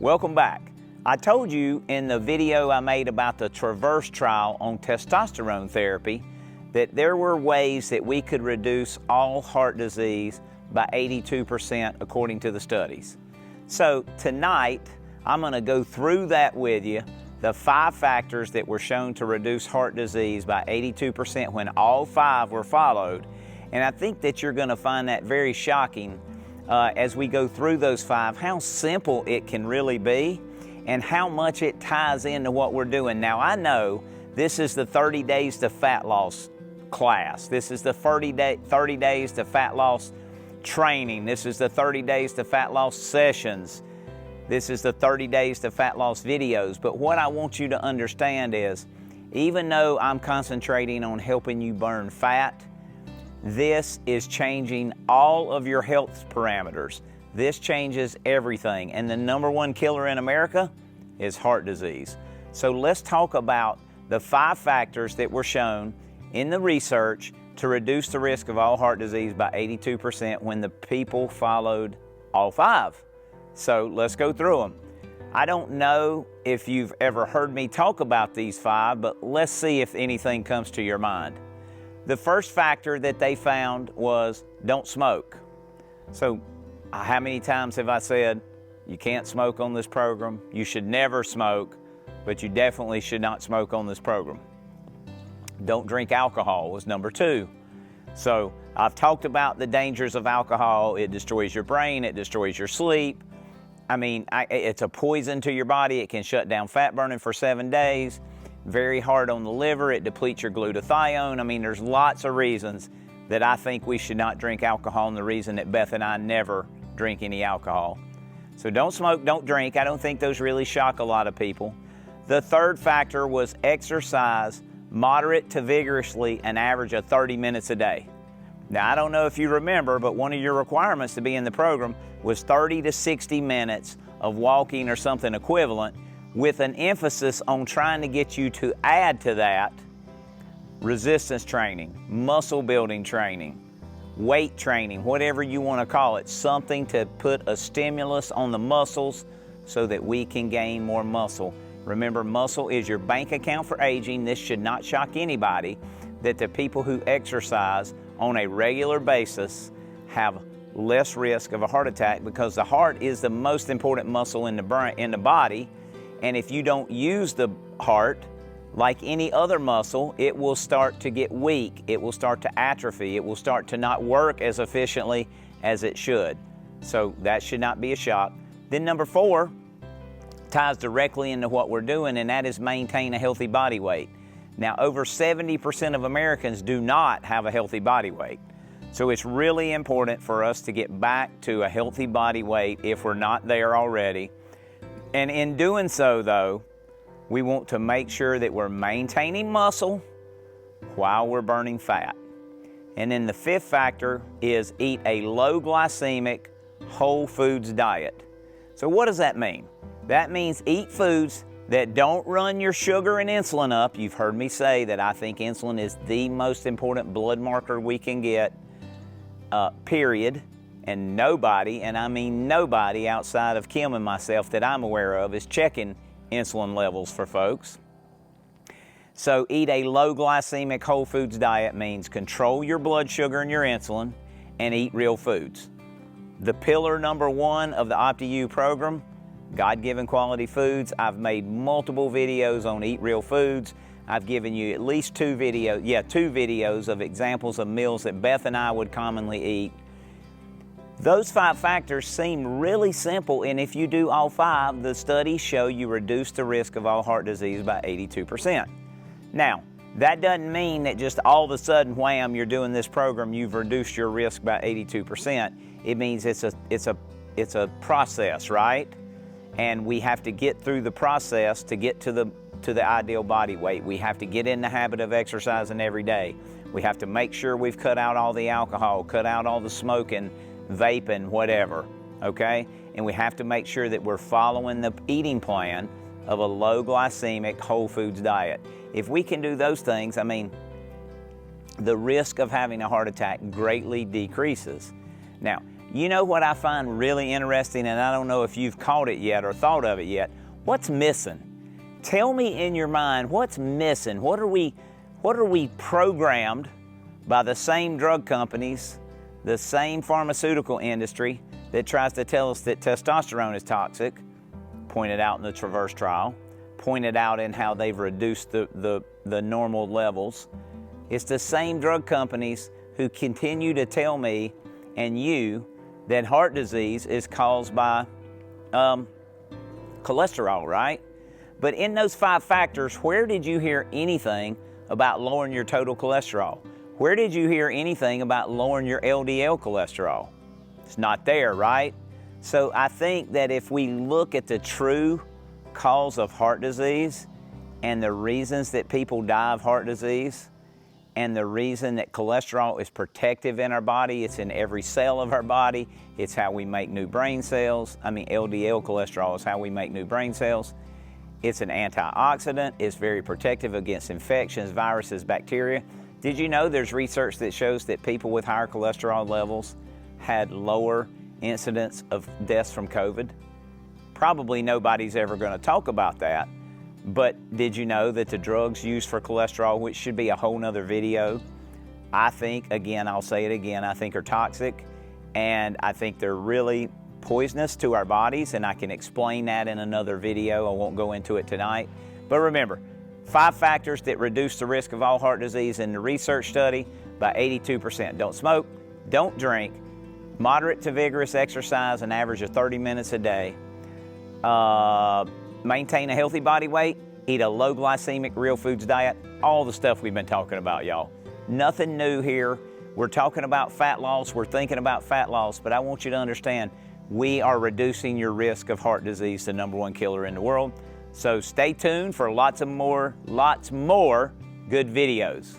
Welcome back. I told you in the video I made about the TRAVERSE trial on testosterone therapy that there were ways that we could reduce all heart disease by 82% according to the studies. So tonight, I'm going to go through that with you, the 5 factors that were shown to reduce heart disease by 82% when all 5 were followed. And I think that you're going to find that very shocking as we go through those 5, how simple it can really be and how much it ties into what we're doing. Now, I know this is the 30 days to fat loss class. This is the 30 days to fat loss training. This is the 30 days to fat loss sessions. This is the 30 days to fat loss videos. But what I want you to understand is, even though I'm concentrating on helping you burn fat, this is changing all of your health parameters. This changes everything. And the #1 killer in America is heart disease. So let's talk about the 5 factors that were shown in the research to reduce the risk of all heart disease by 82% when the people followed all 5. So let's go through them. I don't know if you've ever heard me talk about these 5, but let's see if anything comes to your mind. The first factor that they found was don't smoke. So how many times have I said, you can't smoke on this program, you should never smoke, but you definitely should not smoke on this program. Don't drink alcohol was number 2. So I've talked about the dangers of alcohol. It destroys your brain, it destroys your sleep. I mean, it's a poison to your body. It can shut down fat burning for 7 days. Very hard on the liver. It depletes your glutathione. I mean, there's lots of reasons that I think we should not drink alcohol, and the reason that Beth and I never drink any alcohol. So don't smoke, don't drink. I don't think those really shock a lot of people. The third factor was exercise moderate to vigorously, an average of 30 minutes a day. Now, I don't know if you remember, but one of your requirements to be in the program was 30 to 60 minutes of walking or something equivalent, with an emphasis on trying to get you to add to that resistance training, muscle building training, weight training, whatever you want to call it, something to put a stimulus on the muscles so that we can gain more muscle. Remember, muscle is your bank account for aging. This should not shock anybody that the people who exercise on a regular basis have less risk of a heart attack, because the heart is the most important muscle in the body. And if you don't use the heart like any other muscle, it will start to get weak. It will start to atrophy. It will start to not work as efficiently as it should. So that should not be a shock. Then number 4 ties directly into what we're doing, and that is maintain a healthy body weight. Now, over 70% of Americans do not have a healthy body weight. So it's really important for us to get back to a healthy body weight if we're not there already. And in doing so, though, we want to make sure that we're maintaining muscle while we're burning fat. And then the 5th factor is eat a low glycemic whole foods diet. So what does that mean? That means eat foods that don't run your sugar and insulin up. You've heard me say that I think insulin is the most important blood marker we can get, period. And nobody, and I mean nobody outside of Kim and myself that I'm aware of, is checking insulin levels for folks. So eat a low glycemic whole foods diet means control your blood sugar and your insulin and eat real foods. The pillar number 1 of the OptiU program, God-given quality foods. I've made multiple videos on eat real foods. I've given you at least 2 videos of examples of meals that Beth and I would commonly eat. Those 5 factors seem really simple, and if you do all 5, the studies show you reduce the risk of all heart disease by 82%. Now, that doesn't mean that just all of a sudden, wham, you're doing this program, you've reduced your risk by 82%. It means it's a process, right? And we have to get through the process to get to the ideal body weight. We have to get in the habit of exercising every day. We have to make sure we've cut out all the alcohol, cut out all the smoking, vaping, whatever, okay? And we have to make sure that we're following the eating plan of a low glycemic whole foods diet. If we can do those things, I mean, the risk of having a heart attack greatly decreases. Now, You know what I find really interesting, and I don't know if you've caught it yet or thought of it yet? What's missing? Tell me in your mind, what's missing? What are we programmed by the same drug companies, the same pharmaceutical industry that tries to tell us that testosterone is toxic, pointed out in the Traverse trial, pointed out in how they've reduced the normal levels. It's the same drug companies who continue to tell me and you that heart disease is caused by cholesterol, right? But in those 5 factors, where did you hear anything about lowering your total cholesterol? Where did you hear anything about lowering your LDL cholesterol? It's not there, right? So I think that if we look at the true cause of heart disease and the reasons that people die of heart disease, and the reason that cholesterol is protective in our body, it's in every cell of our body, it's how we make new brain cells. LDL cholesterol is how we make new brain cells. It's an antioxidant, it's very protective against infections, viruses, bacteria. Did you know there's research that shows that people with higher cholesterol levels had lower incidence of deaths from COVID? Probably nobody's ever going to talk about that. But did you know that the drugs used for cholesterol, which should be a whole nother video, I think, again, I'll say it again, I think are toxic, and I think they're really poisonous to our bodies, and I can explain that in another video. I won't go into it tonight. But remember, 5 factors that reduce the risk of all heart disease in the research study by 82%. Don't smoke, don't drink, moderate to vigorous exercise, an average of 30 minutes a day, maintain a healthy body weight, eat a low glycemic real foods diet, all the stuff we've been talking about, y'all. Nothing new here. We're talking about fat loss, we're thinking about fat loss, but I want you to understand we are reducing your risk of heart disease, the #1 killer in the world. So stay tuned for lots more good videos.